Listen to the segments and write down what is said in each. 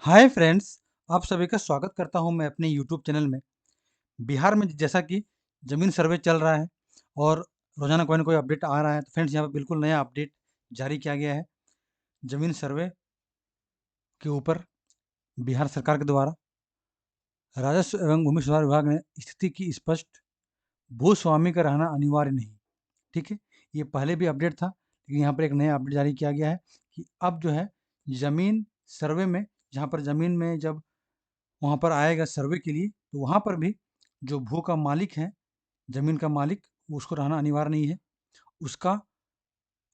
Hi friends, आप सभी का स्वागत करता हूं मैं अपने यूट्यूब चैनल में। बिहार में जैसा कि ज़मीन सर्वे चल रहा है और रोज़ाना कोई ना कोई अपडेट आ रहा है, तो फ्रेंड्स यहाँ पे बिल्कुल नया अपडेट जारी किया गया है। ज़मीन सर्वे के ऊपर बिहार सरकार के द्वारा राजस्व एवं भूमि सुधार विभाग ने स्थिति की स्पष्ट भूस्वामी का रहना अनिवार्य नहीं। ठीक है, ये पहले भी अपडेट था, लेकिन यहाँ पर एक नया अपडेट जारी किया गया है कि अब जो है ज़मीन सर्वे में, जहाँ पर ज़मीन में जब वहाँ पर आएगा सर्वे के लिए, तो वहाँ पर भी जो भू का मालिक है, ज़मीन का मालिक, उसको रहना अनिवार्य नहीं है। उसका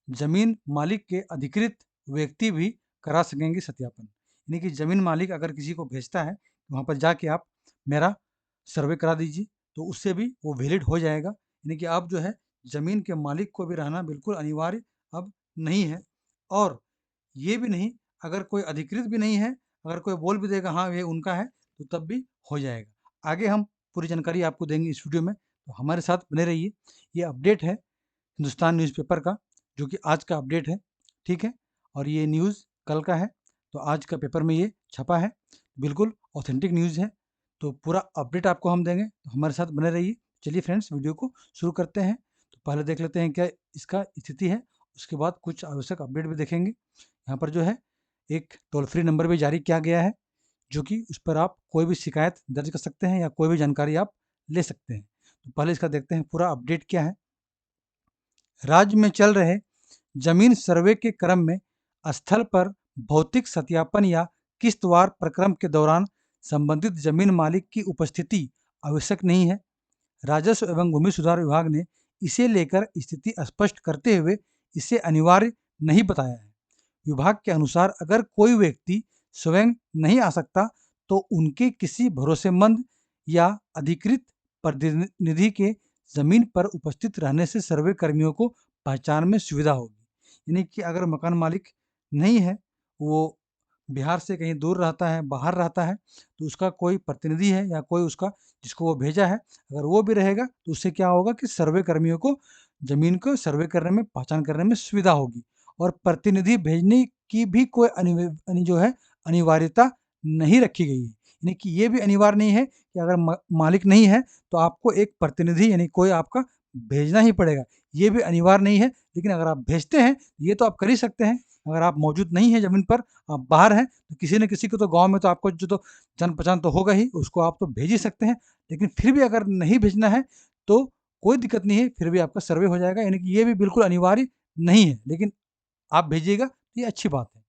ज़मीन मालिक के अधिकृत व्यक्ति भी करा सकेंगे सत्यापन। यानी कि ज़मीन मालिक अगर किसी को भेजता है, वहाँ पर जाके आप मेरा सर्वे करा दीजिए, तो उससे भी वो वैलिड हो जाएगा। यानी कि अब जो है ज़मीन के मालिक को भी रहना बिल्कुल अनिवार्य अब नहीं है। और ये भी नहीं, अगर कोई अधिकृत भी नहीं है, अगर कोई बोल भी देगा हाँ ये उनका है, तो तब भी हो जाएगा। आगे हम पूरी जानकारी आपको देंगे इस वीडियो में, तो हमारे साथ बने रहिए। ये अपडेट है हिंदुस्तान न्यूज़पेपर का, जो कि आज का अपडेट है, ठीक है? और ये न्यूज़ कल का है, तो आज का पेपर में ये छपा है, बिल्कुल ऑथेंटिक न्यूज़ है। तो पूरा अपडेट आपको हम देंगे, तो हमारे साथ बने रहिए। चलिए फ्रेंड्स, वीडियो को शुरू करते हैं। तो पहले देख लेते हैं क्या इसका स्थिति है, उसके बाद कुछ आवश्यक अपडेट भी देखेंगे। यहाँ पर जो है एक टोल फ्री नंबर भी जारी किया गया है, जो कि उस पर आप कोई भी शिकायत दर्ज कर सकते हैं या कोई भी जानकारी आप ले सकते हैं। तो पहले इसका देखते हैं पूरा अपडेट क्या है। राज्य में चल रहे जमीन सर्वे के क्रम में स्थल पर भौतिक सत्यापन या किस्तवार प्रक्रम के दौरान संबंधित जमीन मालिक की उपस्थिति आवश्यक नहीं है। राजस्व एवं भूमि सुधार विभाग ने इसे लेकर स्थिति स्पष्ट करते हुए इसे अनिवार्य नहीं बताया है। विभाग के अनुसार अगर कोई व्यक्ति स्वयं नहीं आ सकता, तो उनके किसी भरोसेमंद या अधिकृत प्रतिनिधि के जमीन पर उपस्थित रहने से सर्वे कर्मियों को पहचान में सुविधा होगी। यानी कि अगर मकान मालिक नहीं है, वो बिहार से कहीं दूर रहता है, बाहर रहता है, तो उसका कोई प्रतिनिधि है या कोई उसका जिसको वो भेजा है, अगर वो भी रहेगा, तो उससे क्या होगा कि सर्वे कर्मियों को ज़मीन को सर्वे करने में, पहचान करने में सुविधा होगी। और प्रतिनिधि भेजने की भी कोई जो है अनिवार्यता नहीं रखी गई है। यानी कि ये भी अनिवार्य नहीं है कि अगर मालिक नहीं है, तो आपको एक प्रतिनिधि यानी कोई आपका भेजना ही पड़ेगा। ये भी अनिवार्य नहीं है, लेकिन अगर आप भेजते हैं, ये तो आप कर ही सकते हैं। अगर आप मौजूद नहीं हैं ज़मीन पर, आप बाहर हैं, तो किसी न किसी को तो गाँव में तो आपको जो तो जान पहचान तो होगा ही, उसको आप तो भेज ही सकते हैं। लेकिन फिर भी अगर नहीं भेजना है, तो कोई दिक्कत नहीं है, फिर भी आपका सर्वे हो जाएगा। यानी कि ये भी बिल्कुल अनिवार्य नहीं है, लेकिन आप भेजिएगा, ये अच्छी बात है।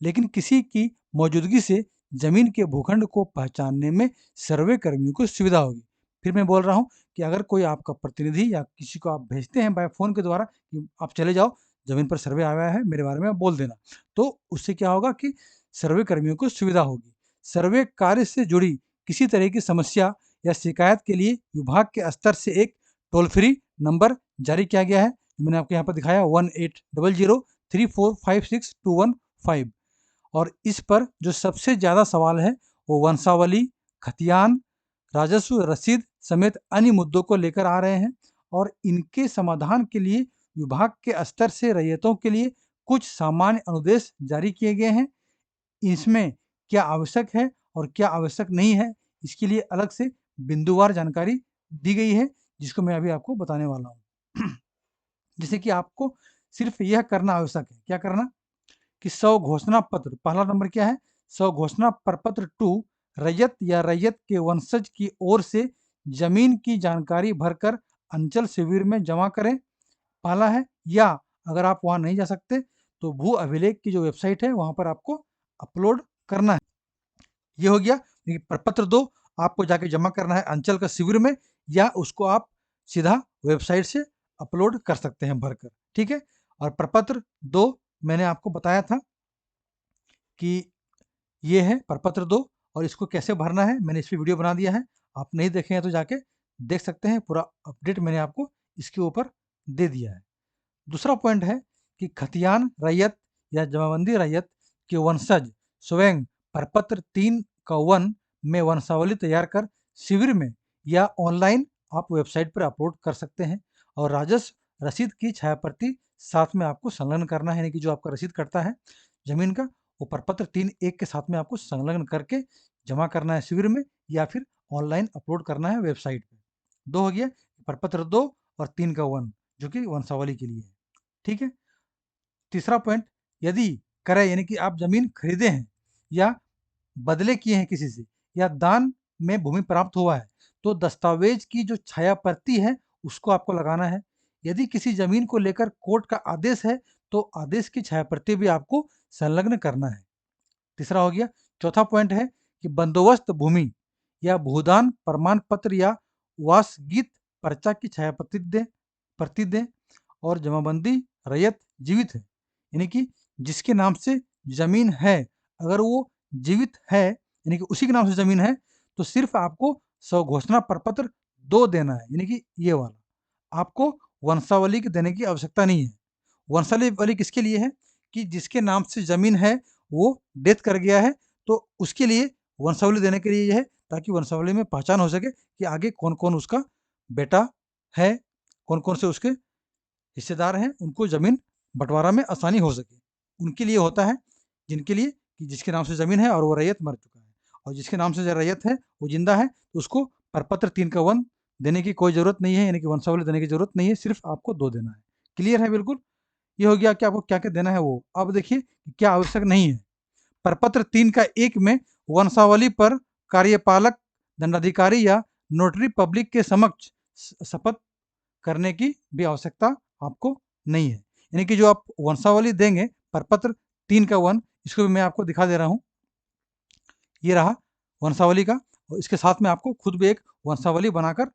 लेकिन किसी की मौजूदगी से जमीन के भूखंड को पहचानने में सर्वे कर्मियों को सुविधा होगी। फिर मैं बोल रहा हूँ कि अगर कोई आपका प्रतिनिधि या किसी को आप भेजते हैं बाय फ़ोन के द्वारा कि आप चले जाओ, ज़मीन पर सर्वे आया है, मेरे बारे में बोल देना, तो उससे क्या होगा कि सर्वे कर्मियों को सुविधा होगी। सर्वे कार्य से जुड़ी किसी तरह की समस्या या शिकायत के लिए विभाग के स्तर से एक टोल फ्री नंबर जारी किया गया है। मैंने आपको यहाँ पर दिखाया 1800 34562115। और इस पर जो सबसे ज़्यादा सवाल है, वो वंशावली, खतियान, राजस्व रसीद समेत अन्य मुद्दों को लेकर आ रहे हैं। और इनके समाधान के लिए विभाग के स्तर से रैयतों के लिए कुछ सामान्य अनुदेश जारी किए गए हैं। इसमें क्या आवश्यक है और क्या आवश्यक नहीं है, इसके लिए अलग से बिंदुवार जानकारी दी गई है, जिसको मैं अभी आपको बताने वाला हूँ। जैसे कि आपको सिर्फ यह करना आवश्यक है, क्या करना कि 100 घोषणा पत्र, पहला नंबर क्या है, 100 घोषणा प्रपत्र 2 रैयत या रैयत के वंशज की ओर से जमीन की जानकारी भरकर अंचल शिविर में जमा करें, पहला है। या अगर आप वहाँ नहीं जा सकते, तो भू अभिलेख की जो वेबसाइट है, वहाँ पर आपको अपलोड करना है। ये हो गया। प्रपत्र 2 आपको जाके जमा करना है अंचल का शिविर में, या उसको आप सीधा वेबसाइट से अपलोड कर सकते हैं भरकर, ठीक है। और प्रपत्र 2 मैंने आपको बताया था कि ये है प्रपत्र 2, और इसको कैसे भरना है मैंने इस पे वीडियो बना दिया है। आप नहीं देखे हैं तो जाके देख सकते हैं, पूरा अपडेट मैंने आपको इसके ऊपर दे दिया है। दूसरा पॉइंट है कि खतियान रैयत या जमाबंदी रैयत के वंशज स्वयं प्रपत्र 3 का 1 में वंशावली तैयार कर शिविर में या ऑनलाइन आप वेबसाइट पर अपलोड कर सकते हैं। और राजस्व रसीद की छायाप्रति साथ में आपको संलग्न करना है, यानी कि जो आपका रसीद कटता है ज़मीन का, वो प्रपत्र 3 एक के साथ में आपको संलग्न करके जमा करना है शिविर में या फिर ऑनलाइन अपलोड करना है वेबसाइट पे। 2 हो गया, प्रपत्र 2 और 3 का 1 जो कि वंशावली के लिए है। ठीक है? तीसरा पॉइंट, यदि क्रय यानी कि आप ज़मीन खरीदे हैं या बदले किए हैं किसी से या दान में भूमि प्राप्त हुआ है, तो दस्तावेज की जो छाया प्रति है उसको आपको लगाना है। यदि किसी ज़मीन को लेकर कोर्ट का आदेश है, तो आदेश की छाया प्रति भी आपको संलग्न करना है। तीसरा हो गया। चौथा पॉइंट है कि बंदोबस्त भूमि या भूदान प्रमाण पत्र या वासगीत पर्चा की छाया प्रति दें और जमाबंदी रैयत जीवित है यानी कि जिसके नाम से जमीन है, अगर वो जीवित है यानी कि उसी के नाम से जमीन है, तो सिर्फ आपको स्वघोषणा प्रपत्र 2 देना है यानी कि ये वाला। आपको वंशावली के देने की आवश्यकता नहीं है। वंशावली किसके लिए है कि जिसके नाम से जमीन है वो डेथ कर गया है, तो उसके लिए वंशावली देने के लिए ये है, ताकि वंशावली में पहचान हो सके कि आगे कौन-कौन उसका बेटा है, कौन-कौन से उसके हिस्सेदार हैं, उनको ज़मीन बँटवारा में आसानी हो सके। उनके लिए होता है, जिनके लिए कि जिसके नाम से ज़मीन है और वो रैयत मर चुका है, और जिसके नाम से जो रैयत है, वो ज़िंदा है, तो उसको प्रपत्र 3 का 1 देने की कोई ज़रूरत नहीं है, यानी कि वंशावली देने की ज़रूरत नहीं है, सिर्फ़ आपको 2 देना है। क्लियर है बिल्कुल? ये हो गया कि आपको क्या-क्या देना है वो। अब देखिए क्या आवश्यक नहीं है। प्रपत्र 3 का 1 में वंशावली पर कार्यपालक, दंडाधिकारी या नोटरी पब्लिक के समक्ष शपथ करने की भी आवश्यकता आपको नहीं है। यानी कि जो आप वंशावली देंगे प्रपत्र 3 का 1, इसको भी मैं आपको दिखा दे रहा हूँ। ये रहा वंशावली का, और इसके साथ में आपको खुद भी एक वंशावली बनाकर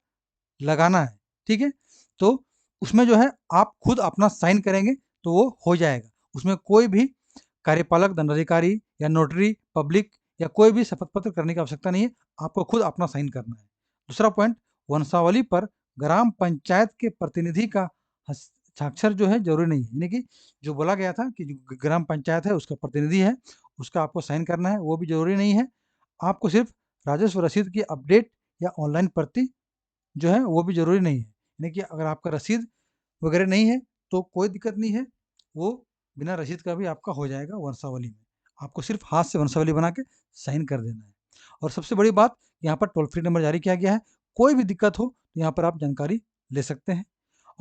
लगाना है। ठीक है? तो उसमें जो है आप खुद अपना साइन करेंगे तो वो हो जाएगा। उसमें कोई भी कार्यपालक, दंडाधिकारी या नोटरी पब्लिक या कोई भी शपथ पत्र करने की आवश्यकता नहीं है, आपको खुद अपना साइन करना है। दूसरा पॉइंट, वंशावली पर ग्राम पंचायत के प्रतिनिधि का हस्ताक्षर जो है ज़रूरी नहीं है। यानी कि जो बोला गया था कि जो ग्राम पंचायत है उसका प्रतिनिधि है, उसका आपको साइन करना है, वो भी ज़रूरी नहीं है। आपको सिर्फ राजस्व रसीद की अपडेट या ऑनलाइन प्रति जो है वो भी ज़रूरी नहीं है। यानी कि अगर आपका रसीद वगैरह नहीं है तो कोई दिक्कत नहीं है, वो बिना रसीद का भी आपका हो जाएगा वंशावली में। आपको सिर्फ हाथ से वंशावली बना के साइन कर देना है। और सबसे बड़ी बात, यहाँ पर टोल फ्री नंबर जारी किया गया है, कोई भी दिक्कत हो तो यहाँ पर आप जानकारी ले सकते हैं।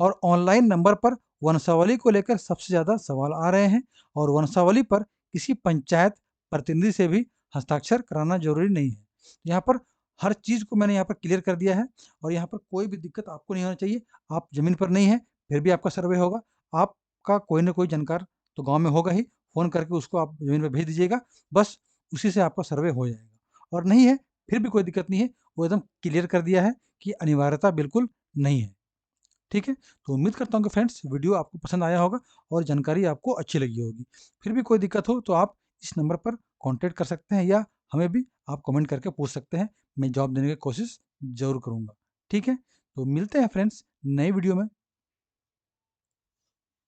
और ऑनलाइन नंबर पर वंशावली को लेकर सबसे ज़्यादा सवाल आ रहे हैं, और वंशावली पर किसी पंचायत प्रतिनिधि से भी हस्ताक्षर कराना ज़रूरी नहीं है। यहाँ पर हर चीज़ को मैंने यहाँ पर क्लियर कर दिया है, और यहाँ पर कोई भी दिक्कत आपको नहीं होना चाहिए। आप ज़मीन पर नहीं हैं, फिर भी आपका सर्वे होगा। आपका कोई ना कोई जानकार तो गाँव में होगा ही, फ़ोन करके उसको आप ज़मीन पे भेज दीजिएगा, बस उसी से आपका सर्वे हो जाएगा। और नहीं है, फिर भी कोई दिक्कत नहीं है, वो एकदम क्लियर कर दिया है कि अनिवार्यता बिल्कुल नहीं है। ठीक है? तो उम्मीद करता हूँ कि फ्रेंड्स वीडियो आपको पसंद आया होगा और जानकारी आपको अच्छी लगी होगी। फिर भी कोई दिक्कत हो तो आप इस नंबर पर कॉन्टैक्ट कर सकते हैं, या हमें भी आप कमेंट करके पूछ सकते हैं। मैं जवाब देने की कोशिश ज़रूर करूँगा। ठीक है? तो मिलते हैं फ्रेंड्स नई वीडियो में।